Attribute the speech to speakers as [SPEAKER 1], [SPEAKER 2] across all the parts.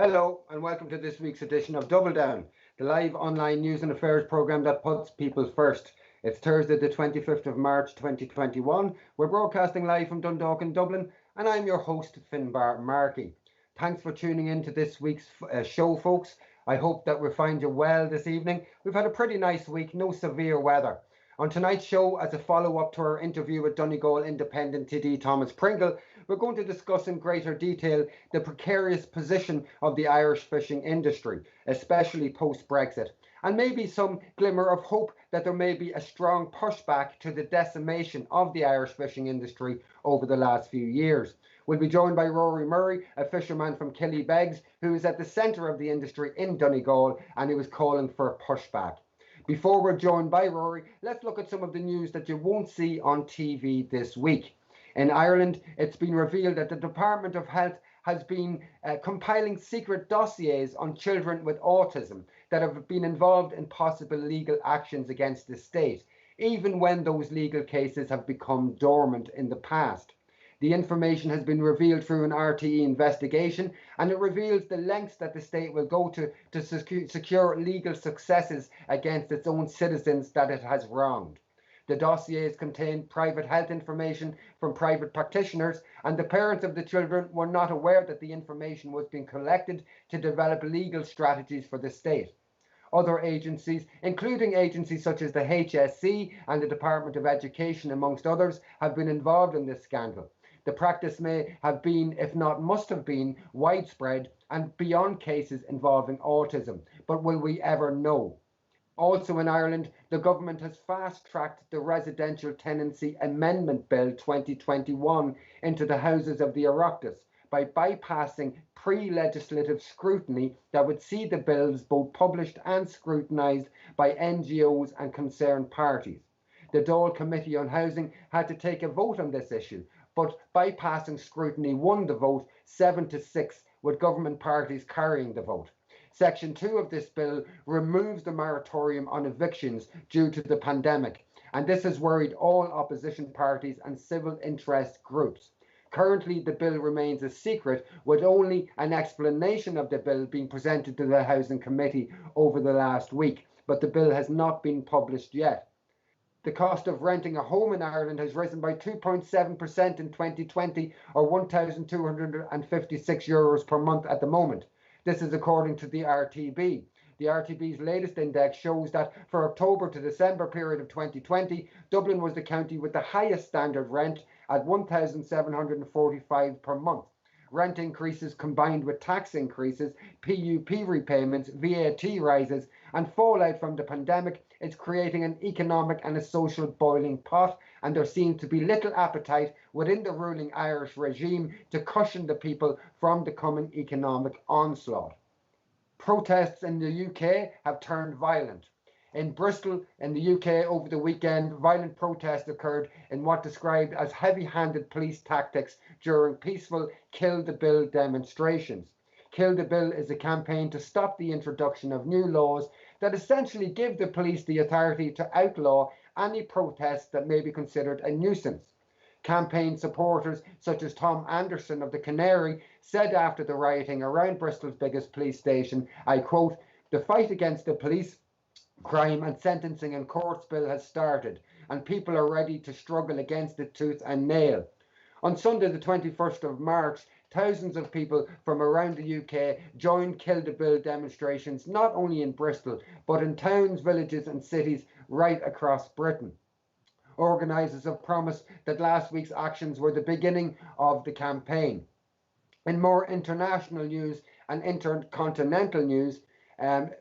[SPEAKER 1] Hello and welcome to this week's edition of Double Down, the live online news and affairs programme that puts people first. It's Thursday the 25th of March 2021. We're broadcasting live from Dundalk in Dublin and I'm your host Finbar Markey. Thanks for tuning in to this week's show, folks. I hope that we find you well this evening. We've had a pretty nice week, no severe weather. On tonight's show, as a follow-up to our interview with Donegal Independent TD Thomas Pringle, we're going to discuss in greater detail the precarious position of the Irish fishing industry, especially post-Brexit, and maybe some glimmer of hope that there may be a strong pushback to the decimation of the Irish fishing industry over the last few years. We'll be joined by Rory Murray, a fisherman from Killybegs, who is at the centre of the industry in Donegal and who is calling for a pushback. Before we're joined by Rory, let's look at some of the news that you won't see on TV this week. In Ireland, it's been revealed that the Department of Health has been compiling secret dossiers on children with autism that have been involved in possible legal actions against the state, even when those legal cases have become dormant in the past. The information has been revealed through an RTE investigation, and it reveals the lengths that the state will go to secure legal successes against its own citizens that it has wronged. The dossiers contain private health information from private practitioners, and the parents of the children were not aware that the information was being collected to develop legal strategies for the state. Other agencies, including agencies such as the HSC and the Department of Education, amongst others, have been involved in this scandal. The practice may have been, if not must have been, widespread and beyond cases involving autism. But will we ever know? Also in Ireland, the government has fast-tracked the Residential Tenancy Amendment Bill 2021 into the houses of the Oireachtas by bypassing pre-legislative scrutiny that would see the bills both published and scrutinised by NGOs and concerned parties. The Dáil Committee on Housing had to take a vote on this issue, but bypassing scrutiny won the vote 7-6, with government parties carrying the vote. Section 2 of this bill removes the moratorium on evictions due to the pandemic, and this has worried all opposition parties and civil interest groups. Currently, the bill remains a secret, with only an explanation of the bill being presented to the Housing Committee over the last week, but the bill has not been published yet. The cost of renting a home in Ireland has risen by 2.7% in 2020, or €1,256 per month at the moment. This is according to the RTB. The RTB's latest index shows that for October to December period of 2020, Dublin was the county with the highest standard rent at €1,745 per month. Rent increases combined with tax increases, PUP repayments, VAT rises, and fallout from the pandemic is creating an economic and a social boiling pot, and there seems to be little appetite within the ruling Irish regime to cushion the people from the coming economic onslaught. Protests in the UK have turned violent. In Bristol, in the UK, over the weekend, violent protests occurred in what described as heavy-handed police tactics during peaceful Kill the Bill demonstrations. Kill the Bill is a campaign to stop the introduction of new laws that essentially give the police the authority to outlaw any protests that may be considered a nuisance. Campaign supporters such as Tom Anderson of the Canary said after the rioting around Bristol's biggest police station, I quote, "The fight against the police crime and sentencing and courts bill has started, and people are ready to struggle against it tooth and nail." On Sunday the 21st of March, thousands of people from around the UK joined Kill the Bill demonstrations not only in Bristol, but in towns, villages and cities right across Britain. Organisers have promised that last week's actions were the beginning of the campaign. In more international news and intercontinental news,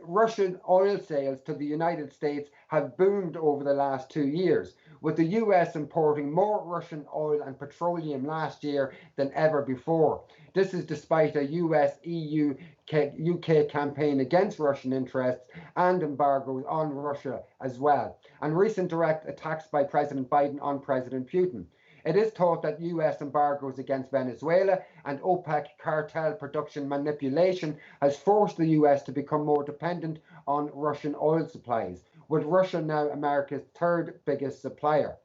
[SPEAKER 1] Russian oil sales to the United States have boomed over the last 2 years, with the US importing more Russian oil and petroleum last year than ever before. This is despite a US-EU-UK campaign against Russian interests and embargoes on Russia as well, and recent direct attacks by President Biden on President Putin. It is thought that US embargoes against Venezuela and OPEC cartel production manipulation has forced the US to become more dependent on Russian oil supplies, with Russia now America's third biggest supplier.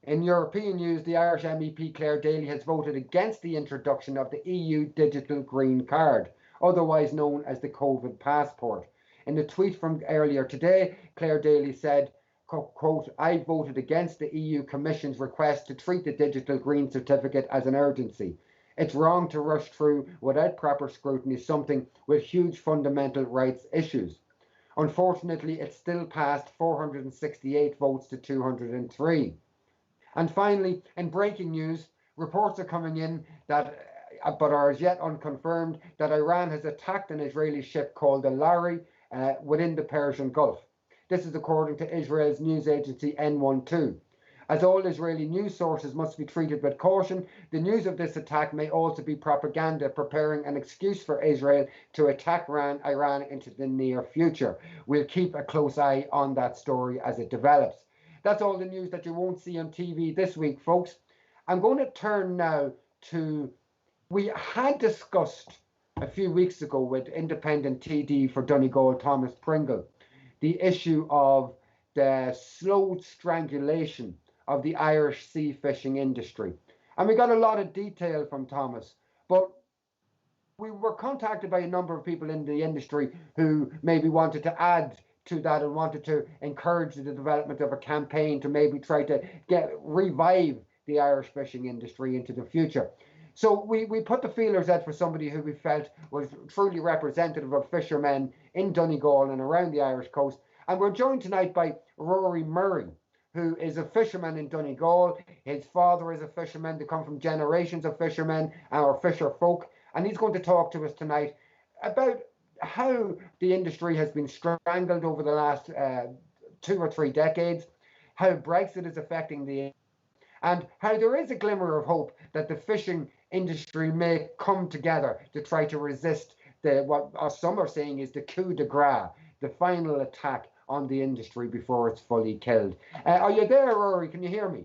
[SPEAKER 1] In European news, the Irish MEP Claire Daly has voted against the introduction of the EU Digital Green Card. otherwise known as the COVID passport. In a tweet from earlier today, Claire Daly said, quote, "I voted against the EU Commission's request to treat the digital green certificate as an urgency. It's wrong to rush through without proper scrutiny something with huge fundamental rights issues." Unfortunately, it still passed 468 votes to 203. And finally, in breaking news, reports are coming in that, but are as yet unconfirmed, that Iran has attacked an Israeli ship called the Lari within the Persian Gulf. This is according to Israel's news agency N12. As all Israeli news sources must be treated with caution, the news of this attack may also be propaganda preparing an excuse for Israel to attack Iran into the near future. We'll keep a close eye on that story as it develops. That's all the news that you won't see on TV this week, folks. I'm going to turn now to, we had discussed a few weeks ago with independent TD for Donegal, Thomas Pringle, the issue of the slow strangulation of the Irish sea fishing industry. And we got a lot of detail from Thomas, but we were contacted by a number of people in the industry who maybe wanted to add to that and wanted to encourage the development of a campaign to maybe try to revive the Irish fishing industry into the future. So we put the feelers out for somebody who we felt was truly representative of fishermen in Donegal and around the Irish coast. And we're joined tonight by Rory Murray, who is a fisherman in Donegal. His father is a fisherman. They come from generations of fishermen, our fisher folk. And he's going to talk to us tonight about how the industry has been strangled over the last 2 or 3 decades, how Brexit is affecting the, and how there is a glimmer of hope that the fishing industry may come together to try to resist what some are saying is the coup de grace, the final attack on the industry before it's fully killed. Are you there, Rory? Can you hear me?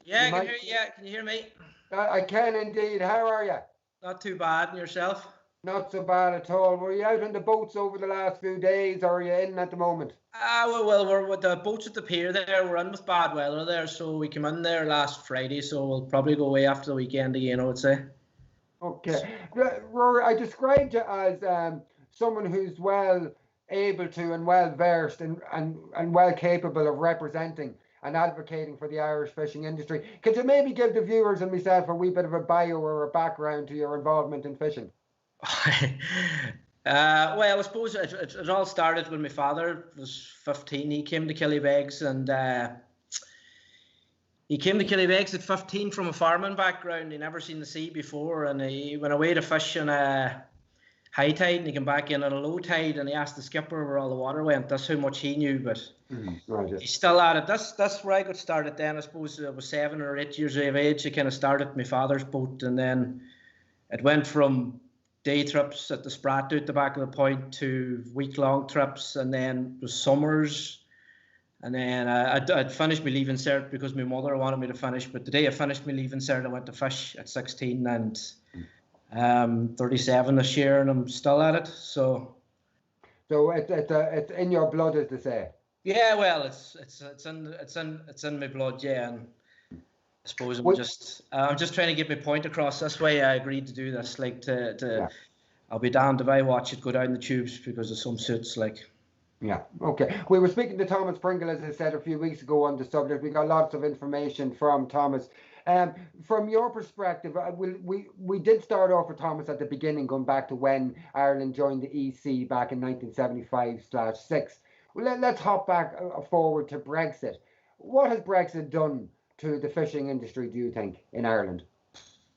[SPEAKER 2] Yeah, I can hear you. Yeah, can you hear me?
[SPEAKER 1] I can indeed. How are you?
[SPEAKER 2] Not too bad. And yourself?
[SPEAKER 1] Not so bad at all. Were you out on the boats over the last few days, or are you in at the moment?
[SPEAKER 2] Well, we're with the boats at the pier there. We're in with bad weather there, so we came in there last Friday, so we'll probably go away after the weekend again, I would say.
[SPEAKER 1] Okay. Rory, I described you as someone who's well able to and well versed and well capable of representing and advocating for the Irish fishing industry. Could you maybe give the viewers and myself a wee bit of a bio or a background to your involvement in fishing?
[SPEAKER 2] Well, I suppose it all started when my father was 15. He came to Killybegs, and he came to Killybegs at 15 from a farming background. He never seen the sea before, and he went away to fish on a high tide, and he came back in on a low tide, and he asked the skipper where all the water went. That's how much he knew, but he's still at it. That's where I got started then. I suppose I was 7 or 8 years of age. I kind of started my father's boat, and then it went from day trips at the Sprat out the back of the point to week-long trips, and then it was summers. And then I'd finished my leaving cert because my mother wanted me to finish. But the day I finished my leaving cert, I went to fish at 16 and 37 this year, and I'm still at it. So
[SPEAKER 1] it's in your blood, as they say.
[SPEAKER 2] Yeah, well, it's in my blood, yeah. And I suppose I'm just trying to get my point across. That's why I agreed to do this. Like yeah. I'll be damned if I watch it go down the tubes because of some suits. Like.
[SPEAKER 1] Yeah. Okay. We were speaking to Thomas Pringle, as I said, a few weeks ago on the subject. We got lots of information from Thomas. From your perspective, we did start off with Thomas at the beginning, going back to when Ireland joined the EC back in 1975/6. Let's hop back forward to Brexit. What has Brexit done to the fishing industry, do you think, in Ireland?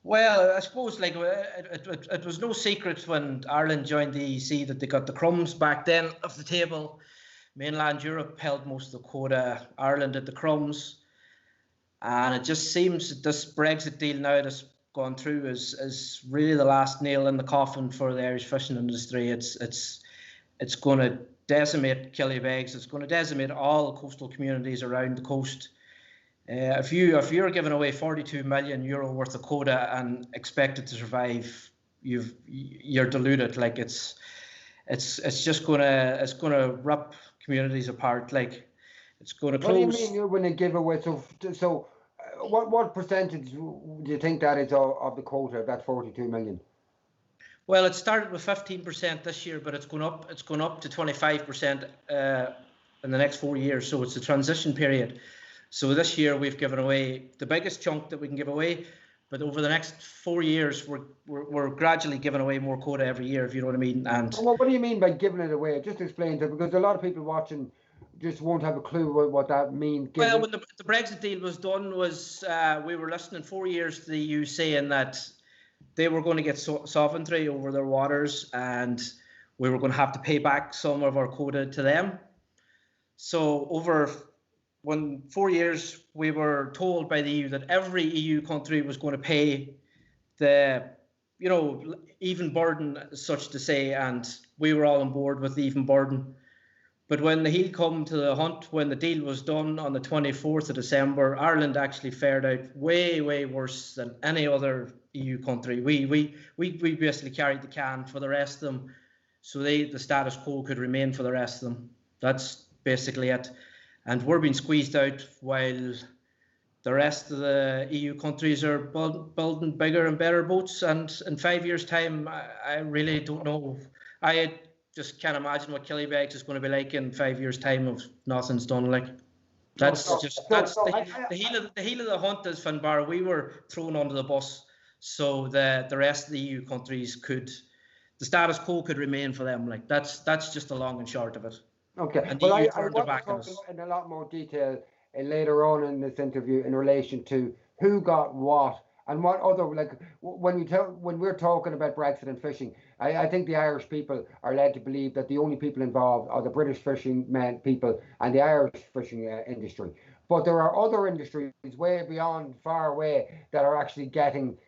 [SPEAKER 2] Well, I suppose like it was no secret when Ireland joined the EC that they got the crumbs back then of the table. Mainland Europe held most of the quota. Ireland had the crumbs. And it just seems that this Brexit deal now that's gone through is really the last nail in the coffin for the Irish fishing industry. It's going to decimate Killybegs. It's going to decimate all coastal communities around the coast. If you're giving away €42 million worth of quota and expected to survive, you're deluded. Like it's just gonna rip communities apart. Like it's gonna close.
[SPEAKER 1] What do you mean when they give away? So what percentage do you think that is of the quota, that 42 million?
[SPEAKER 2] Well, it started with 15% this year, but it's going up. It's going up to 25% in the next 4 years. So it's a transition period. So this year we've given away the biggest chunk that we can give away, but over the next 4 years we're gradually giving away more quota every year, if you know what I mean. And
[SPEAKER 1] well, what do you mean by giving it away? Just explain to, because a lot of people watching just won't have a clue what that means.
[SPEAKER 2] Well, when the Brexit deal was done, we were listening 4 years to the EU saying that they were going to get sovereignty over their waters, and we were going to have to pay back some of our quota to them. So when 4 years, we were told by the EU that every EU country was going to pay the, even burden, such to say, and we were all on board with the even burden. But when the heel come to the hunt, when the deal was done on the 24th of December, Ireland actually fared out way, way worse than any other EU country. We basically carried the can for the rest of them, so the status quo could remain for the rest of them. That's basically it. And we're being squeezed out while the rest of the EU countries are building bigger and better boats. And in 5 years' time, I really don't know. I just can't imagine what Killybegs is going to be like in 5 years' time if nothing's done. Like that's the heel of the hunt is Finbar. We were thrown under the bus, so the rest of the EU countries the status quo could remain for them. Like that's just the long and short of it.
[SPEAKER 1] Okay.
[SPEAKER 2] And
[SPEAKER 1] well,
[SPEAKER 2] I
[SPEAKER 1] want to talk in a lot more detail later on in this interview in relation to who got what and what other, like when we're talking about Brexit and fishing, I think the Irish people are led to believe that the only people involved are the British fishing people and the Irish fishing industry. But there are other industries way beyond, far away, that are actually getting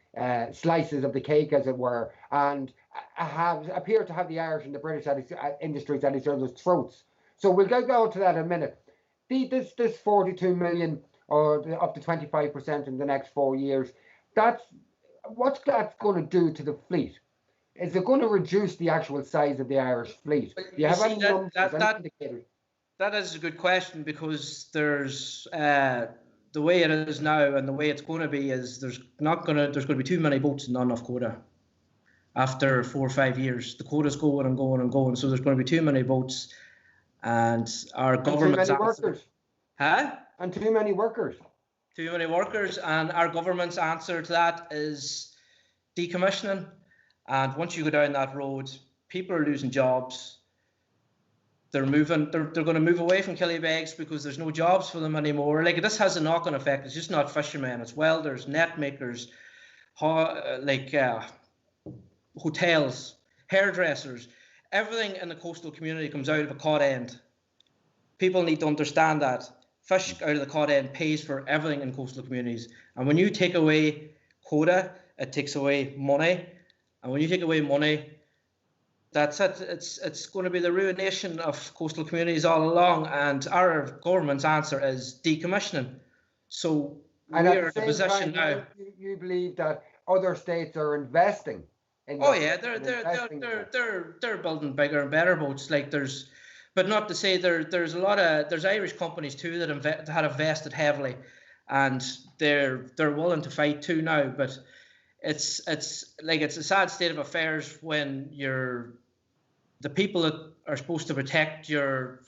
[SPEAKER 1] slices of the cake, as it were, and appear to have the Irish and the British industries at each other's throats. So we'll go to that in a minute. This 42 million, or up to 25% in the next 4 years, what's that going to do to the fleet? Is it going to reduce the actual size of the Irish fleet? Do you have any numbers, any indicators?
[SPEAKER 2] That is a good question, because there's the way it is now and the way it's going to be is there's going to be too many boats and not enough quota. After 4 or 5 years, the quota's going and going and going, so there's going to be too many boats, and our government's
[SPEAKER 1] too many workers.
[SPEAKER 2] And
[SPEAKER 1] too many workers.
[SPEAKER 2] Too many workers, and our government's answer to that is decommissioning. And once you go down that road, people are losing jobs. They're moving. They're going to move away from Killybegs because there's no jobs for them anymore. Like, this has a knock-on effect. It's just not fishermen. It's welders, net makers, hotels, hairdressers. Everything in the coastal community comes out of a cod end. People need to understand that. Fish out of the cod end pays for everything in coastal communities. And when you take away quota, it takes away money. And when you take away money, that's it. It's going to be the ruination of coastal communities all along. And our government's answer is decommissioning. So we are in a position now.
[SPEAKER 1] You believe that other states are investing in?
[SPEAKER 2] Oh yeah, they're building bigger and better boats. Like but not to say there's Irish companies too that had invested heavily, and they're willing to fight too now. But it's a sad state of affairs when the people that are supposed to protect your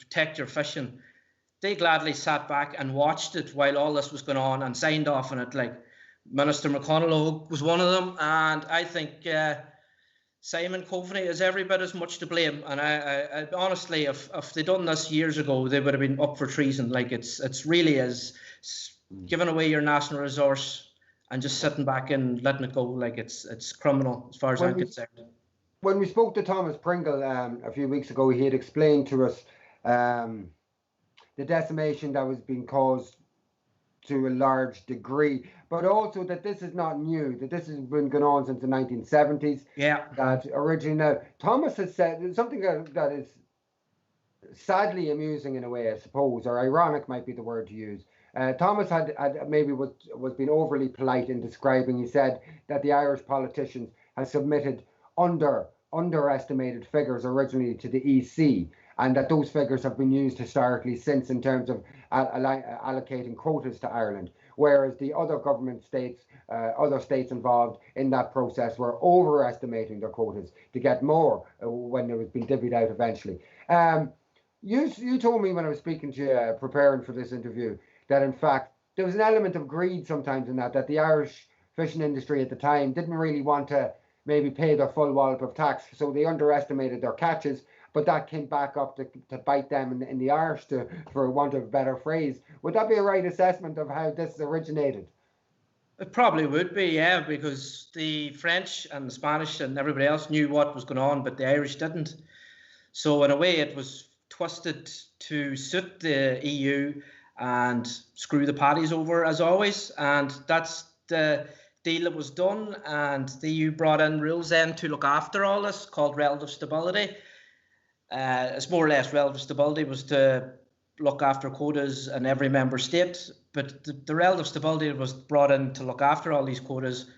[SPEAKER 2] fishing, they gladly sat back and watched it while all this was going on and signed off on it. Like Minister McConnell was one of them, and I think Simon Coveney is every bit as much to blame. And I honestly, if they'd done this years ago, they would have been up for treason. Like it's really is giving away your national resource and just sitting back and letting it go. Like it's criminal as far as I'm concerned.
[SPEAKER 1] When we spoke to Thomas Pringle a few weeks ago, he had explained to us the decimation that was being caused to a large degree, but also that this is not new, that this has been going on since the 1970s.
[SPEAKER 2] Yeah.
[SPEAKER 1] That originally, now, Thomas has said something that is sadly amusing in a way, I suppose, or ironic might be the word to use. Thomas had maybe was being overly polite in describing. He said that the Irish politicians had submitted underestimated figures originally to the EC, and that those figures have been used historically since in terms of allocating quotas to Ireland, whereas the other government states, other states involved in that process were overestimating their quotas to get more when it was being divvied out eventually. You told me when I was speaking to you, preparing for this interview, that in fact there was an element of greed sometimes in that the Irish fishing industry at the time didn't really want to maybe pay their full wallop of tax, so they underestimated their catches, but that came back up to bite them in the arse, for want of a better phrase. Would that be a right assessment of how this originated?
[SPEAKER 2] It probably would be, yeah, because the French and the Spanish and everybody else knew what was going on, but the Irish didn't. So in a way, it was twisted to suit the EU and screw the paddies over as always, and that's the deal that was done. And the EU brought in rules then to look after all this, called relative stability. It's more or less relative stability was to look after quotas in every member state, but the relative stability was brought in to look after all these quotas.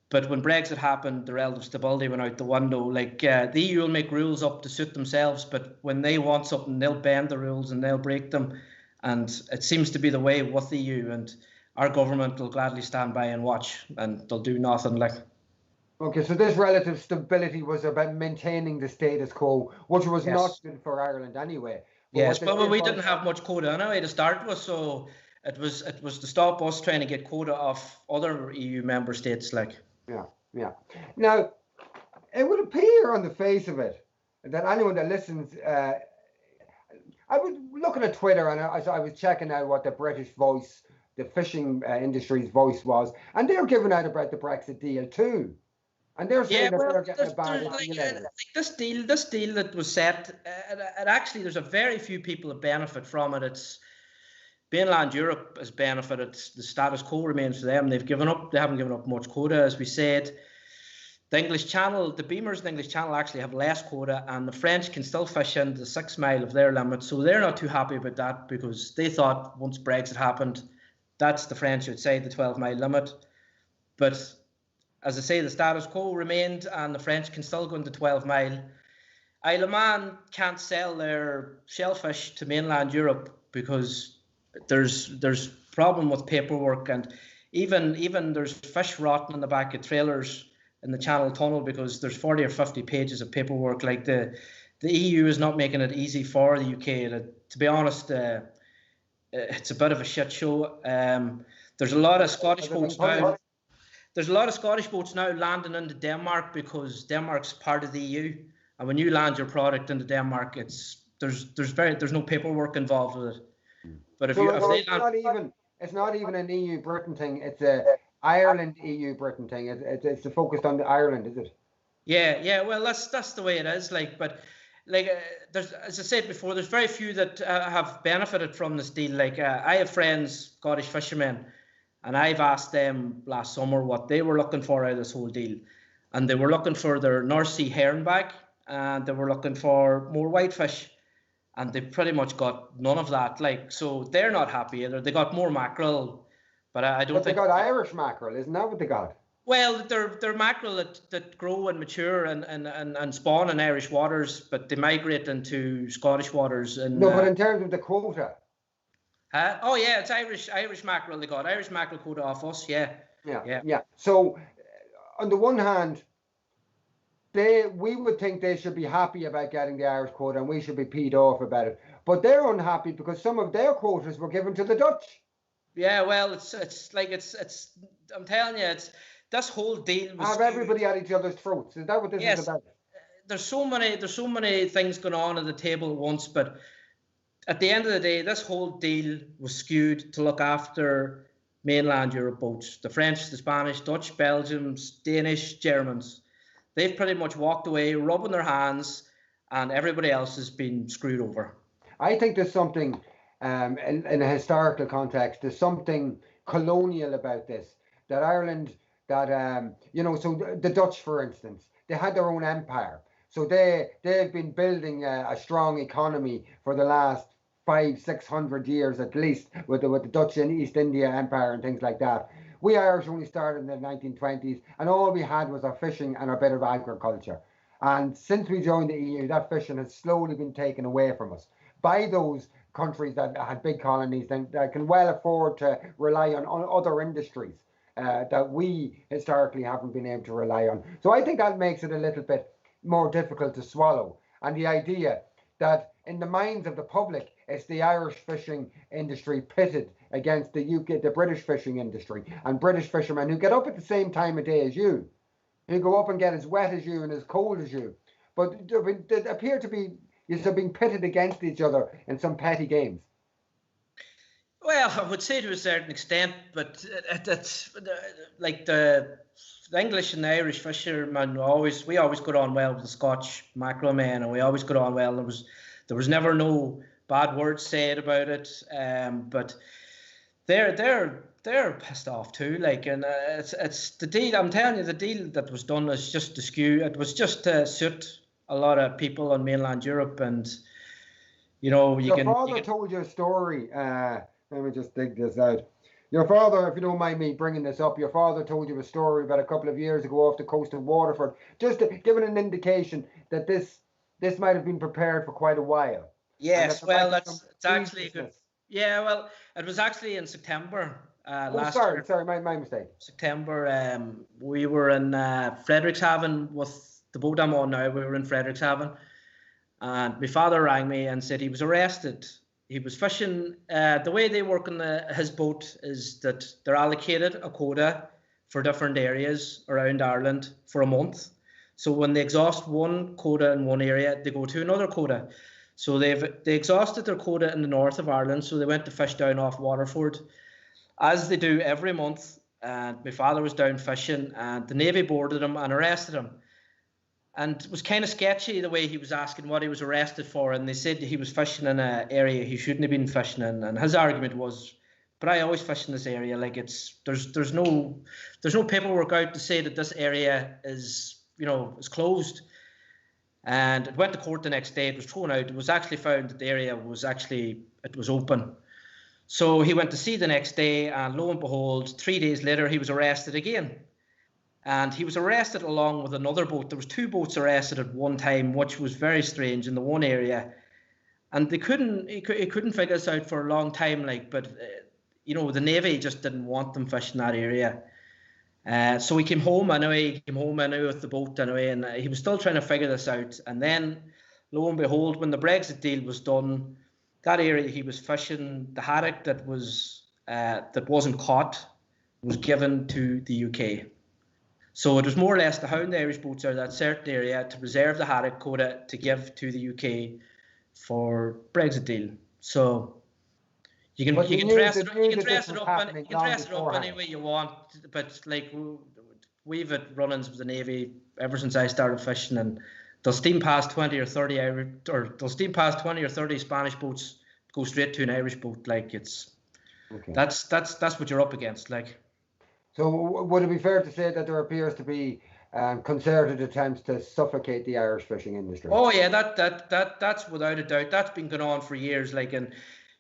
[SPEAKER 2] But when Brexit happened, the relative stability went out the window. Like the EU will make rules up to suit themselves, but when they want something, they'll bend the rules and they'll break them. And it seems to be the way with the EU, and our government will gladly stand by and watch, and they'll do nothing. Like.
[SPEAKER 1] Okay, so this relative stability was about maintaining the status quo, which was not good for Ireland anyway.
[SPEAKER 2] But we didn't have much quota anyway to start with, so it was to stop us trying to get quota off other EU member states. Like.
[SPEAKER 1] Yeah. Now, it would appear on the face of it that anyone that listens, I was looking at Twitter and I was checking out what the British Voice, the fishing industry's voice was, and they're giving out about the Brexit deal too. And they're saying that they're getting a bad deal.
[SPEAKER 2] This deal that was set, it actually, there's a very few people that benefit from it. It's mainland Europe has benefited. The status quo remains for them. They haven't given up much quota, as we said. The English Channel, the Beamers in the English Channel actually have less quota, and the French can still fish into the 6 mile of their limit. So they're not too happy about that, because they thought once Brexit happened, that's the French outside the 12-mile limit. But as I say, the status quo remained, and the French can still go into 12-mile. Isle of Man can't sell their shellfish to mainland Europe because there's problem with paperwork, and even there's fish rotting in the back of trailers in the Channel Tunnel because there's 40 or 50 pages of paperwork. Like the EU is not making it easy for the UK. To be honest, it's a bit of a shit show. There's a lot of Scottish boats now. There's a lot of Scottish boats now landing into Denmark because Denmark's part of the EU, and when you land your product into Denmark, there's no paperwork involved with it. But
[SPEAKER 1] it's not even an EU Britain thing. It's a Ireland EU Britain thing. It's focused on Ireland, is it?
[SPEAKER 2] Yeah. Well, that's the way it is. Like, but like there's, as I said before, there's very few that have benefited from this deal. Like I have friends, Scottish fishermen, and I've asked them last summer what they were looking for out of this whole deal, and they were looking for their North Sea herring back, and they were looking for more whitefish. And they pretty much got none of that. Like, so they're not happy either. They got more mackerel, but I don't think
[SPEAKER 1] they got Irish mackerel. Isn't that what they got?
[SPEAKER 2] Well, they're mackerel that grow and mature and spawn in Irish waters, but they migrate into Scottish waters. And
[SPEAKER 1] no, but in terms of the quota.
[SPEAKER 2] Oh yeah, it's Irish mackerel they got. Irish mackerel quota off us. Yeah.
[SPEAKER 1] So, on the one hand, we would think they should be happy about getting the Irish quota, and we should be peed off about it. But they're unhappy because some of their quotas were given to the Dutch.
[SPEAKER 2] Yeah, well, it's I'm telling you, this whole deal was
[SPEAKER 1] have everybody at each other's throats. Is that what this is about?
[SPEAKER 2] There's so many things going on at the table at once, but at the end of the day, this whole deal was skewed to look after mainland Europe boats. The French, the Spanish, Dutch, Belgians, Danish, Germans. They've pretty much walked away, rubbing their hands, and everybody else has been screwed over.
[SPEAKER 1] I think there's something, in a historical context, there's something colonial about this. That Ireland, so the Dutch, for instance, they had their own empire. So they've been building a strong economy for the last 500-600 years at least, with the Dutch and East India Empire and things like that. We Irish only started in the 1920s, and all we had was our fishing and a bit of agriculture. And since we joined the EU, that fishing has slowly been taken away from us by those countries that had big colonies that can well afford to rely on other industries that we historically haven't been able to rely on. So I think that makes it a little bit more difficult to swallow. And the idea that in the minds of the public, it's the Irish fishing industry pitted against the UK, the British fishing industry, and British fishermen who get up at the same time of day as you, who go up and get as wet as you and as cold as you, but they appear to be being pitted against each other in some petty games.
[SPEAKER 2] Well, I would say to a certain extent, but it's like the English and the Irish fishermen we always got on well with the Scotch mackerel men, and we always got on well. There was never no bad words said about it. But they're pissed off too. Like, and it's the deal. I'm telling you, the deal that was done is just to skew. It was just to suit a lot of people on mainland Europe, and
[SPEAKER 1] Your father told you a story. Let me just dig this out. Your father, if you don't mind me bringing this up, your father told you a story about a couple of years ago off the coast of Waterford, just giving an indication that this might have been prepared for quite a while.
[SPEAKER 2] Yes, well, it's actually good. Yeah, well, it was actually in September last year.
[SPEAKER 1] Sorry, my mistake.
[SPEAKER 2] September, we were in Frederickshaven with the boat I'm on now. We were in Frederickshaven, and my father rang me and said he was arrested. He was fishing. The way they work on his boat is that they're allocated a quota for different areas around Ireland for a month. So when they exhaust one quota in one area, they go to another quota. So they exhausted their quota in the north of Ireland, so they went to fish down off Waterford, as they do every month. And my father was down fishing, and the Navy boarded him and arrested him. And it was kind of sketchy the way he was asking what he was arrested for. And they said he was fishing in an area he shouldn't have been fishing in. And his argument was, but I always fish in this area. Like, there's no paperwork out to say that this area is closed. And it went to court the next day. It was thrown out. It was actually found that the area was open. So he went to sea the next day, and lo and behold, 3 days later, he was arrested again. And he was arrested along with another boat. There was two boats arrested at one time, which was very strange in the one area. And he couldn't figure this out for a long time. But the Navy just didn't want them fishing that area. So he came home anyway. With the boat anyway, and he was still trying to figure this out. And then, lo and behold, when the Brexit deal was done, that area he was fishing, the haddock that wasn't caught, was given to the UK. So it was more or less to hound the Irish boats out of that certain area to reserve the haddock quota to give to the UK for Brexit deal. So you can dress it up any way you want, but like we've had run-ins with the Navy ever since I started fishing, and they'll steam past 20 or 30 Spanish boats, go straight to an Irish boat. Like, it's that's what you're up against. Like.
[SPEAKER 1] So would it be fair to say that there appears to be concerted attempts to suffocate the Irish fishing industry?
[SPEAKER 2] Oh yeah, that's without a doubt. That's been going on for years. Like, and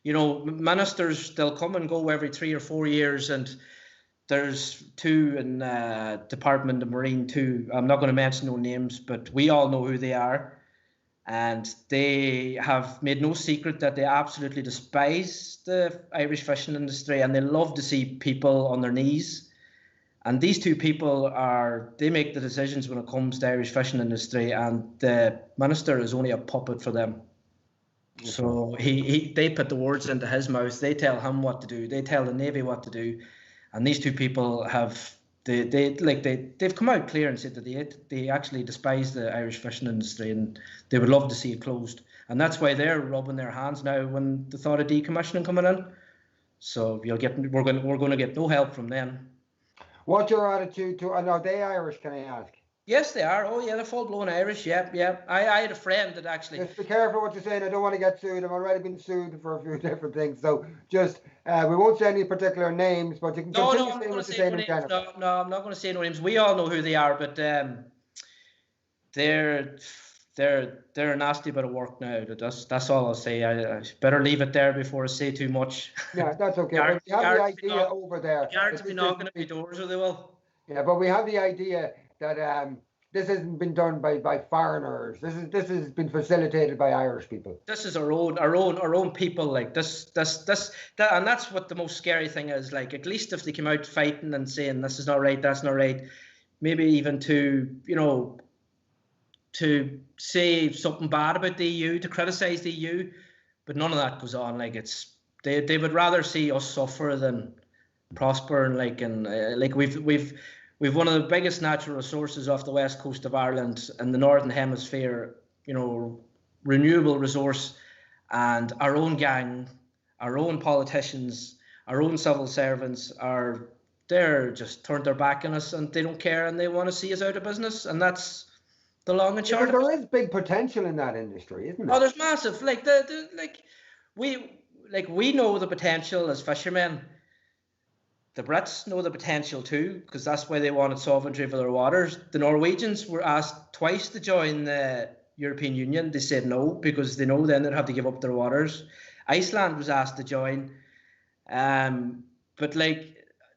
[SPEAKER 2] ministers, they'll come and go every 3 or 4 years, and there's two in Department of Marine too. I'm not going to mention no names, but we all know who they are, and they have made no secret that they absolutely despise the Irish fishing industry, and they love to see people on their knees. And these two people they make the decisions when it comes to Irish fishing industry, and the minister is only a puppet for them. Okay. So they put the words into his mouth. They tell him what to do. They tell the Navy what to do. And these two people they've come out clear and said that they actually despise the Irish fishing industry, and they would love to see it closed. And that's why they're rubbing their hands now when the thought of decommissioning coming in. So we're going to get no help from them.
[SPEAKER 1] What's your attitude to? Are they Irish? Can I ask?
[SPEAKER 2] Yes, they are. Oh yeah, they're full-blown Irish. Yeah. I had a friend that actually.
[SPEAKER 1] Just be careful what you're saying. I don't want to get sued. I've already been sued for a few different things. So just we won't say any particular names, but you can continue saying what you're saying in general.
[SPEAKER 2] No, I'm not going to say no names. We all know who they are, but they're a nasty bit of work now. That's all I'll say. I better leave it there before I say too much.
[SPEAKER 1] Yeah, that's okay. We have the idea over there.
[SPEAKER 2] Guards will be knocking at my doors, or they will.
[SPEAKER 1] Yeah, but we have the idea that this hasn't been done by foreigners. This has been facilitated by Irish people.
[SPEAKER 2] This is our own people. Like that, and that's what the most scary thing is. Like, at least if they come out fighting and saying this is not right, that's not right, maybe even to to say something bad about the EU, to criticize the EU, but none of that goes on. Like, they would rather see us suffer than prosper. And like we've one of the biggest natural resources off the west coast of Ireland in the Northern Hemisphere, renewable resource, and our own gang, our own politicians, our own civil servants they're just turned their back on us, and they don't care, and they want to see us out of business, and that's the long and short of it.
[SPEAKER 1] There is big potential in that industry, isn't there?
[SPEAKER 2] Oh, there's massive. We know the potential as fishermen. The Brits know the potential too, because that's why they wanted sovereignty over their waters. The Norwegians were asked twice to join the European Union. They said no, because they know then they'd have to give up their waters. Iceland was asked to join. But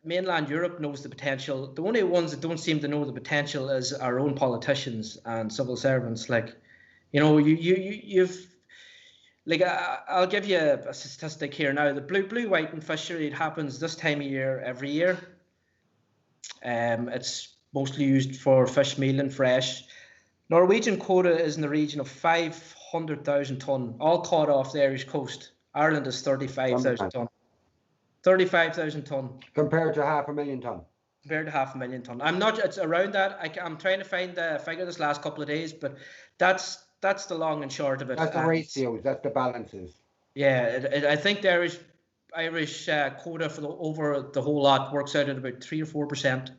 [SPEAKER 2] mainland Europe knows the potential. The only ones that don't seem to know the potential is our own politicians and civil servants. I'll give you a statistic here now. The blue whiting fishery, it happens this time of year every year. It's mostly used for fish meal and fresh. Norwegian quota is in the region of 500,000 tonne, all caught off the Irish coast. Ireland is 35,000 tonne. 35,000 tonne.
[SPEAKER 1] Compared to 500,000 tonne.
[SPEAKER 2] Compared to 500,000 tonne. It's around that. I'm trying to find the figure this last couple of days, but that's the long and short of it.
[SPEAKER 1] That's the ratios, that's the balances.
[SPEAKER 2] Yeah, I think the Irish quota over the whole lot works out at about 3 or 4%.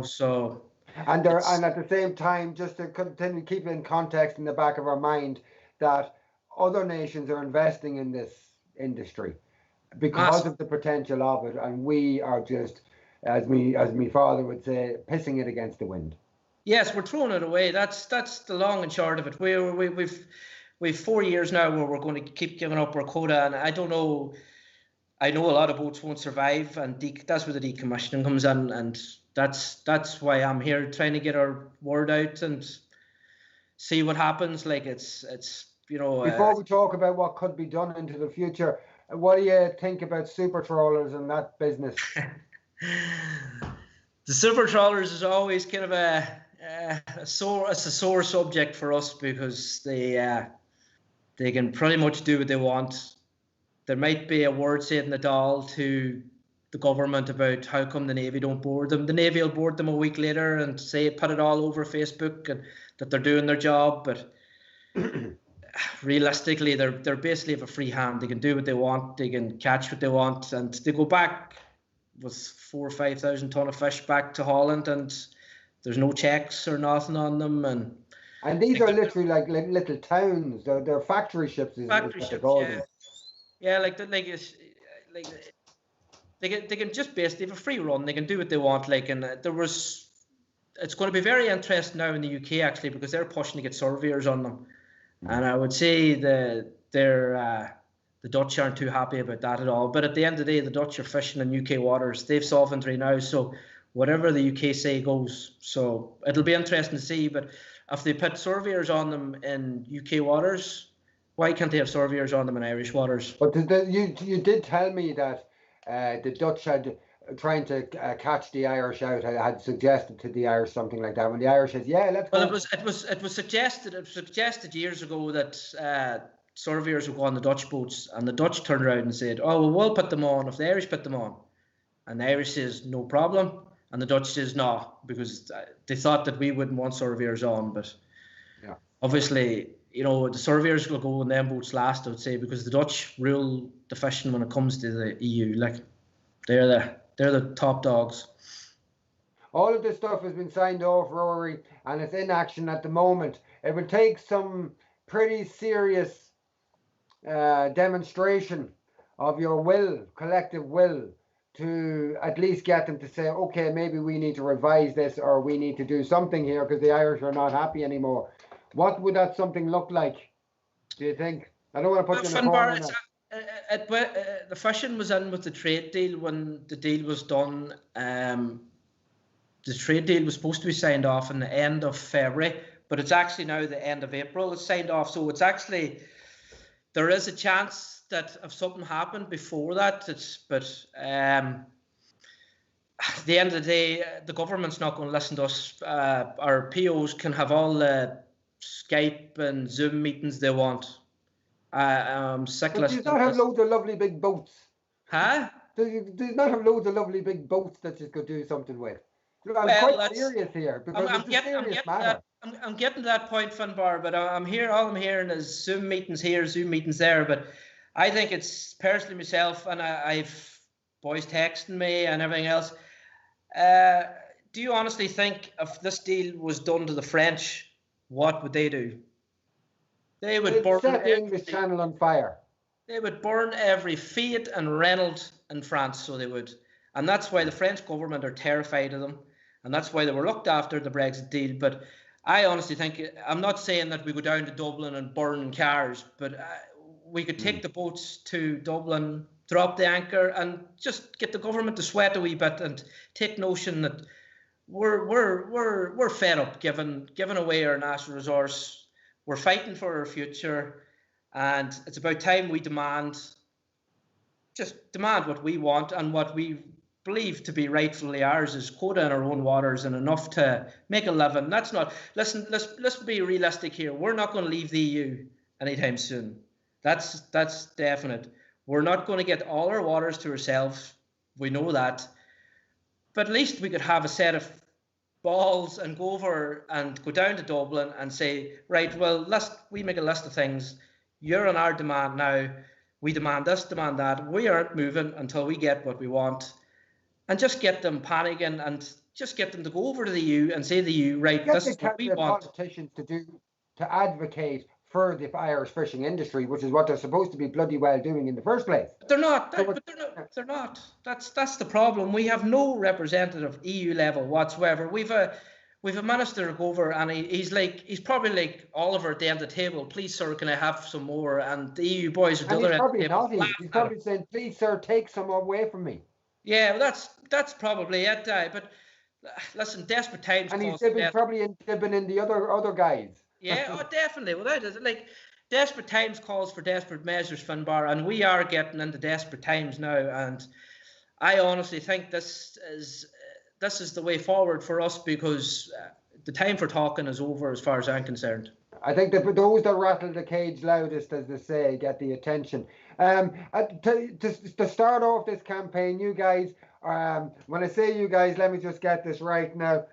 [SPEAKER 2] So.
[SPEAKER 1] And at the same time, just to continue keep in context in the back of our mind, that other nations are investing in this industry because of the potential of it, and we are just, as my father would say, pissing it against the wind.
[SPEAKER 2] Yes, we're throwing it away. That's the long and short of it. We've 4 years now where we're going to keep giving up our quota, and I don't know. I know a lot of boats won't survive, and that's where the decommissioning comes in, and that's why I'm here, trying to get our word out and see what happens.
[SPEAKER 1] Before we talk about what could be done into the future, what do you think about super trawlers and that business?
[SPEAKER 2] The super trawlers is always kind of a sore subject for us, because they can pretty much do what they want. There might be a word said in the Dáil to the government about how come the Navy don't board them. The Navy will board them a week later and put it all over Facebook and that they're doing their job, but realistically they're basically have a free hand. They can do what they want, they can catch what they want, and they go back with 4,000 or 5,000 tonne of fish back to Holland, and there's no checks or nothing on them. And
[SPEAKER 1] these are literally like little towns. They're factory ships.
[SPEAKER 2] Factory ships, yeah. They can just basically have a free run. They can do what they want. It's going to be very interesting now in the UK actually, because they're pushing to get surveyors on them, and I would say the Dutch aren't too happy about that at all. But at the end of the day, the Dutch are fishing in UK waters. They've sovereignty now, so whatever the UK say goes. So it'll be interesting to see. But if they put surveyors on them in UK waters, why can't they have surveyors on them in Irish waters?
[SPEAKER 1] But you did tell me that the Dutch had trying to catch the Irish out, had suggested to the Irish something like that. When the Irish says, "Yeah, let's go."
[SPEAKER 2] Well, it was suggested years ago that surveyors would go on the Dutch boats, and the Dutch turned around and said, "Oh, well, we'll put them on if the Irish put them on," and the Irish says, "No problem," and the Dutch says, "No," because they thought that we wouldn't want surveyors on. But yeah, obviously, the surveyors will go on them boats last, I would say, because the Dutch rule the fishing when it comes to the EU. They're the top dogs.
[SPEAKER 1] All of this stuff has been signed off, Rory, and it's in action at the moment. It would take some pretty serious demonstration of your collective will, to at least get them to say, okay, maybe we need to revise this, or we need to do something here because the Irish are not happy anymore. What would that something look like, do you think? I don't want to put you in a corner.
[SPEAKER 2] The fishing was in with the trade deal when the deal was done. the trade deal was supposed to be signed off in the end of February, but it's actually now the end of April. It's signed off, so it's actually, there is a chance that if something happened before that, at the end of the day, the government's not going to listen to us. Our POs can have all the Skype and Zoom meetings they want. I'm sick
[SPEAKER 1] But do you not have loads of lovely big boats?
[SPEAKER 2] Huh?
[SPEAKER 1] Do you not have loads of lovely big boats that you could do something with? I'm
[SPEAKER 2] Well,
[SPEAKER 1] quite serious here because it's a serious matter.
[SPEAKER 2] I'm getting to that point, Finbar, but I'm here. All I'm hearing is Zoom meetings here, Zoom meetings there. But I think it's personally myself, and I've boys texting me and everything else. Do you honestly think if this deal was done to the French, what would they do? They would burn
[SPEAKER 1] set the English Channel on fire.
[SPEAKER 2] They would burn every Fiat and Renault in France, so they would. And that's why the French government are terrified of them. And that's why they were looked after the Brexit deal. But I honestly think, I'm not saying that we go down to Dublin and burn cars, but we could take the boats to Dublin, drop the anchor, and just get the government to sweat a wee bit and take notion that we're fed up giving away our national resource. We're fighting for our future, and it's about time we demand what we want and what we believe to be rightfully ours is quota in our own waters and enough to make a living. That's not, listen, let's be realistic here. We're not going to leave the EU anytime soon. That's definite. We're not going to get all our waters to ourselves. We know that. But at least we could have a set of balls and go over and go down to Dublin and say, right, well, we make a list of things. You're on our demand now. We demand this, demand that. We aren't moving until we get what we want. And just get them panicking and just get them to go over to the EU and say to the EU, right, this is what we want.
[SPEAKER 1] Politicians to advocate for the Irish fishing industry, which is what they're supposed to be bloody well doing in the first place.
[SPEAKER 2] They're not. They're not. That's the problem. We have no representative EU level whatsoever. We've a minister go over and he's probably like Oliver at the end of the table. Please, sir, can I have some more? And the EU boys are the other end of the table.
[SPEAKER 1] He's probably saying, please, sir, take some away from me.
[SPEAKER 2] Yeah, well, that's probably it. But listen, desperate times.
[SPEAKER 1] And he's probably dipping in the other guys.
[SPEAKER 2] Yeah, oh, definitely. Well, that is like desperate times calls for desperate measures, Finbar, and we are getting into desperate times now. And I honestly think this is the way forward for us because the time for talking is over, as far as I'm concerned.
[SPEAKER 1] I think that those that rattle the cage loudest, as they say, get the attention. To start off this campaign, you guys, when I say you guys, let me just get this right now.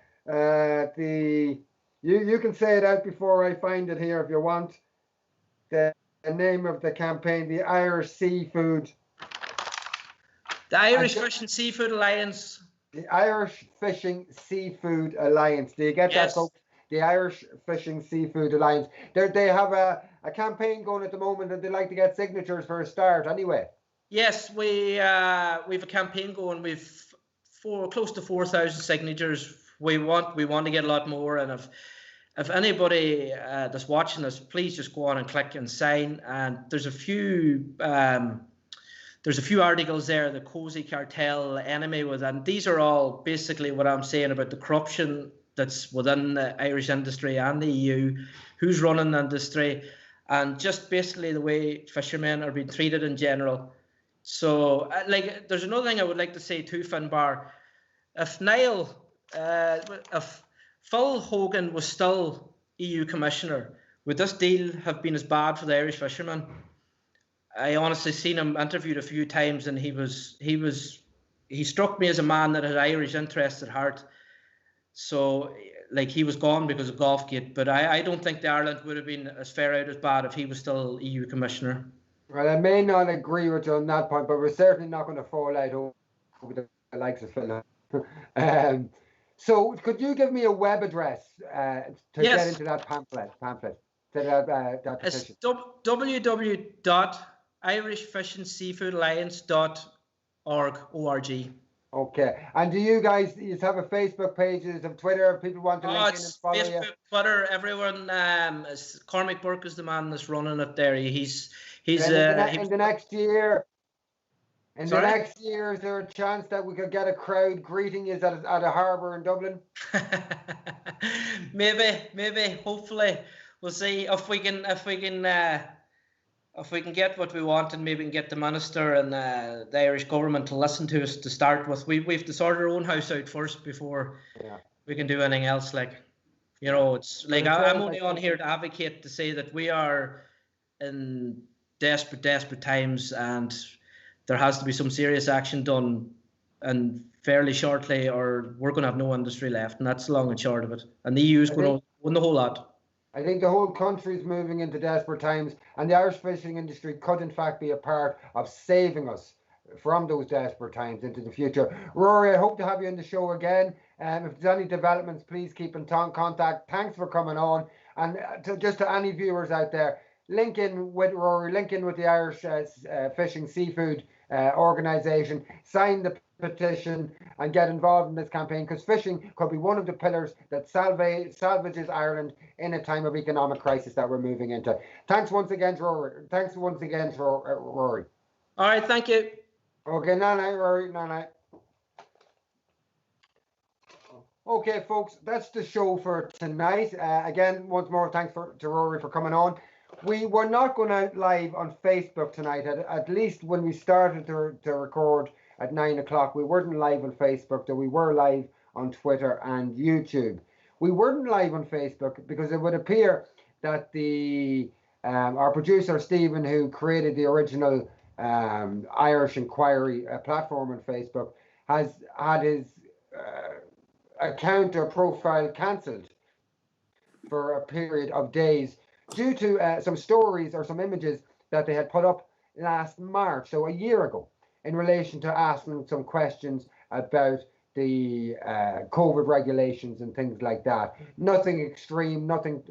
[SPEAKER 1] You can say it out before I find it here if you want. The name of the campaign, the Irish Seafood.
[SPEAKER 2] The Irish Fish and Seafood Alliance.
[SPEAKER 1] The Irish Fishing Seafood Alliance. Do you get that, folks? The Irish Fishing Seafood Alliance. They have a campaign going at the moment and they like to get signatures for a start anyway. Yes,
[SPEAKER 2] we have a campaign going. We've close to 4,000 signatures. We want to get a lot more, and if anybody that's watching us, please just go on and click and sign. And there's a few articles there, the cozy cartel enemy with, and these are all basically what I'm saying about the corruption that's within the Irish industry and the EU, who's running the industry, and just basically the way fishermen are being treated in general. So, there's another thing I would like to say too, Finbar. If Phil Hogan was still EU Commissioner, would this deal have been as bad for the Irish fishermen? I honestly seen him interviewed a few times, and he struck me as a man that had Irish interests at heart. So, he was gone because of Golfgate, but I don't think the Ireland would have been as far out as bad if he was still EU Commissioner.
[SPEAKER 1] Well, I may not agree with you on that point, but we're certainly not going to fall out over the likes of Phil. So, could you give me a web address to get into that pamphlet? That petition?
[SPEAKER 2] It's www.irishfishingseafoodalliance.org.
[SPEAKER 1] Okay. And do you guys have a Facebook page? Is it Twitter? People want to link in and follow
[SPEAKER 2] Facebook,
[SPEAKER 1] you?
[SPEAKER 2] Twitter, everyone. Cormac Burke is the man that's running it there. In the
[SPEAKER 1] In the
[SPEAKER 2] Sorry?
[SPEAKER 1] next year, is there a chance that we could get a crowd greeting you at a harbour in Dublin?
[SPEAKER 2] maybe, hopefully, we'll see if we can get what we want, and maybe we can get the minister and the Irish government to listen to us to start with. We've to sort our own house out first before we can do anything else. Like, you know, it's like I'm only on here to advocate to say that we are in desperate times, and there has to be some serious action done, and fairly shortly, or we're going to have no industry left, and that's the long and short of it. And the EU is going to win the whole lot.
[SPEAKER 1] I think the whole country is moving into desperate times, and the Irish fishing industry could in fact be a part of saving us from those desperate times into the future. Rory, I hope to have you in the show again. If there's any developments, please keep in contact. Thanks for coming on. And just to any viewers out there, link in with Rory, link in with the Irish Fishing Seafood organisation, sign the petition and get involved in this campaign, because fishing could be one of the pillars that salvages Ireland in a time of economic crisis that we're moving into. Thanks once again, Rory. Rory.
[SPEAKER 2] All right, thank you.
[SPEAKER 1] Okay, night, Rory. Night. Okay, folks, that's the show for tonight. Again, once more, thanks to Rory for coming on. We were not going out live on Facebook tonight, at least when we started to record at 9 o'clock. We weren't live on Facebook, though we were live on Twitter and YouTube. We weren't live on Facebook because it would appear that our producer, Stephen, who created the original Irish Inquiry platform on Facebook, has had his account or profile cancelled for a period of days due to some stories or some images that they had put up last March, so a year ago, in relation to asking some questions about the COVID regulations and things like that. Nothing extreme, nothing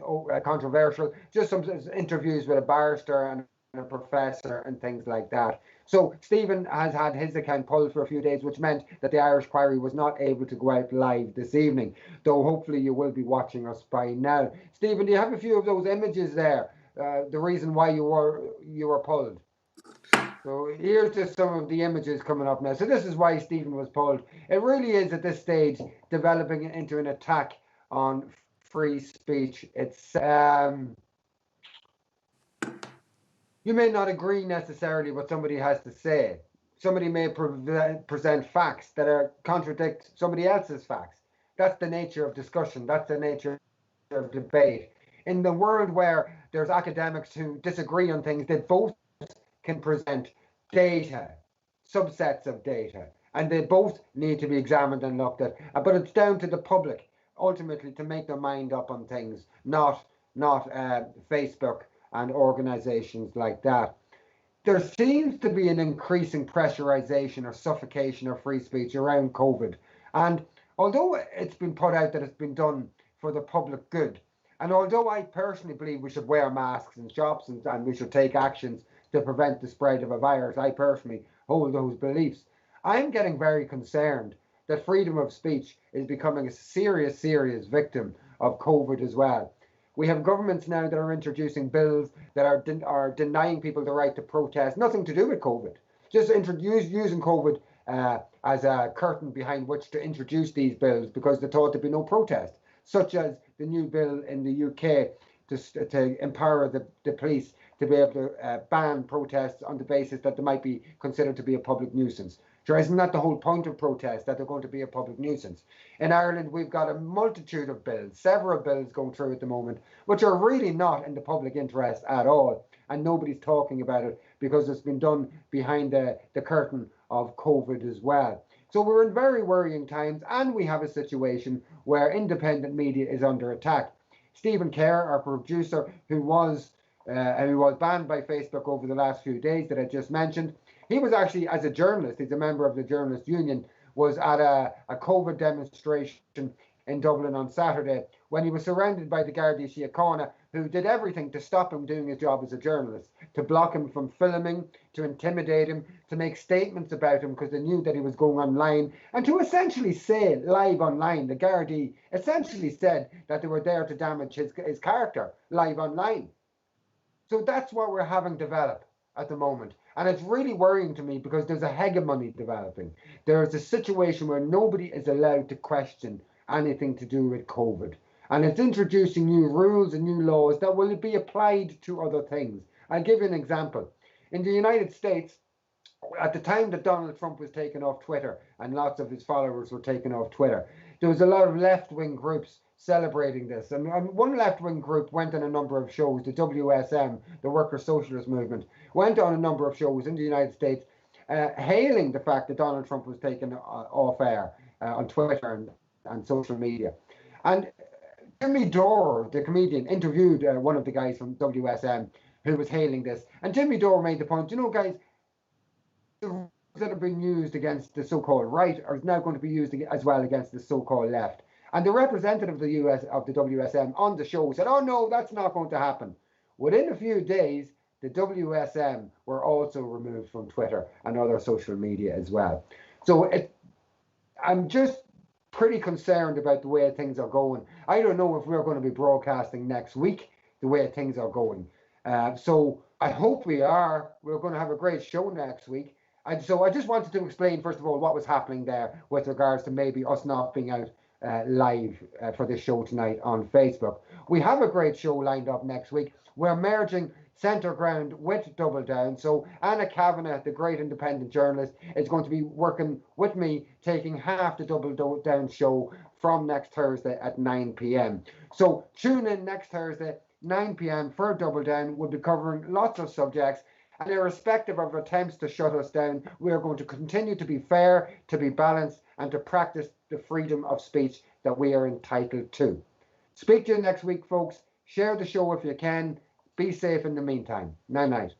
[SPEAKER 1] controversial, just some interviews with a barrister and a professor and things like that. So Stephen has had his account pulled for a few days, which meant that the Irish Inquiry was not able to go out live this evening, though hopefully you will be watching us by now. Stephen, do you have a few of those images there? The reason why you were pulled. So here's just some of the images coming up now. So this is why Stephen was pulled. It really is at this stage developing into an attack on free speech. It's you may not agree necessarily what somebody has to say. Somebody may present facts that contradict somebody else's facts. That's the nature of discussion. That's the nature of debate. In the world where there's academics who disagree on things, they both can present data, subsets of data, and they both need to be examined and looked at. But it's down to the public ultimately to make their mind up on things, not Facebook and organizations like that. There seems to be an increasing pressurization or suffocation of free speech around COVID. And although it's been put out that it's been done for the public good, and although I personally believe we should wear masks in shops and we should take actions to prevent the spread of a virus, I personally hold those beliefs, I'm getting very concerned that freedom of speech is becoming a serious victim of COVID as well. We have governments now that are introducing bills that are denying people the right to protest, nothing to do with COVID, just using COVID as a curtain behind which to introduce these bills because they thought there'd be no protest, such as the new bill in the UK to empower the police to be able to ban protests on the basis that they might be considered to be a public nuisance. Sure, isn't that the whole point of protest, that they're going to be a public nuisance? In Ireland, we've got a multitude of bills, several bills going through at the moment, which are really not in the public interest at all. And nobody's talking about it because it's been done behind the curtain of COVID as well. So we're in very worrying times, and we have a situation where independent media is under attack. Stephen Kerr, our producer, who was banned by Facebook over the last few days that I just mentioned, he was actually, as a journalist, he's a member of the Journalist Union, was at a COVID demonstration in Dublin on Saturday when he was surrounded by the Gardaí Síochána, who did everything to stop him doing his job as a journalist, to block him from filming, to intimidate him, to make statements about him because they knew that he was going online, and to essentially say live online, the Gardaí essentially said that they were there to damage his character live online. So that's what we're having develop at the moment. And it's really worrying to me because there's a hegemony developing. There's a situation where nobody is allowed to question anything to do with COVID. And it's introducing new rules and new laws that will be applied to other things. I'll give you an example. In the United States, at the time that Donald Trump was taken off Twitter and lots of his followers were taken off Twitter, there was a lot of left-wing groups celebrating this. And one left-wing group went on a number of shows, the WSM, the Worker Socialist Movement, went on a number of shows in the United States, hailing the fact that Donald Trump was taken off air on Twitter and social media. And Jimmy Dore, the comedian, interviewed one of the guys from WSM who was hailing this. And Jimmy Dore made the point, guys, the rules that are being used against the so-called right are now going to be used as well against the so-called left. And the representative of the WSM on the show said, oh no, that's not going to happen. Within a few days, the WSM were also removed from Twitter and other social media as well. So I'm just pretty concerned about the way things are going. I don't know if we're going to be broadcasting next week the way things are going. So I hope we are. We're going to have a great show next week. And so I just wanted to explain, first of all, what was happening there with regards to maybe us not being out live for this show tonight on Facebook. We have a great show lined up next week. We're merging Centre Ground with Double Down. So Anna Kavanagh, the great independent journalist, is going to be working with me, taking half the Double Down show from next Thursday at 9 p.m. So tune in next Thursday, 9 p.m. for Double Down. We'll be covering lots of subjects. And irrespective of attempts to shut us down, we are going to continue to be fair, to be balanced, and to practice the freedom of speech that we are entitled to. Speak to you next week, folks. Share the show if you can. Be safe in the meantime. Night night.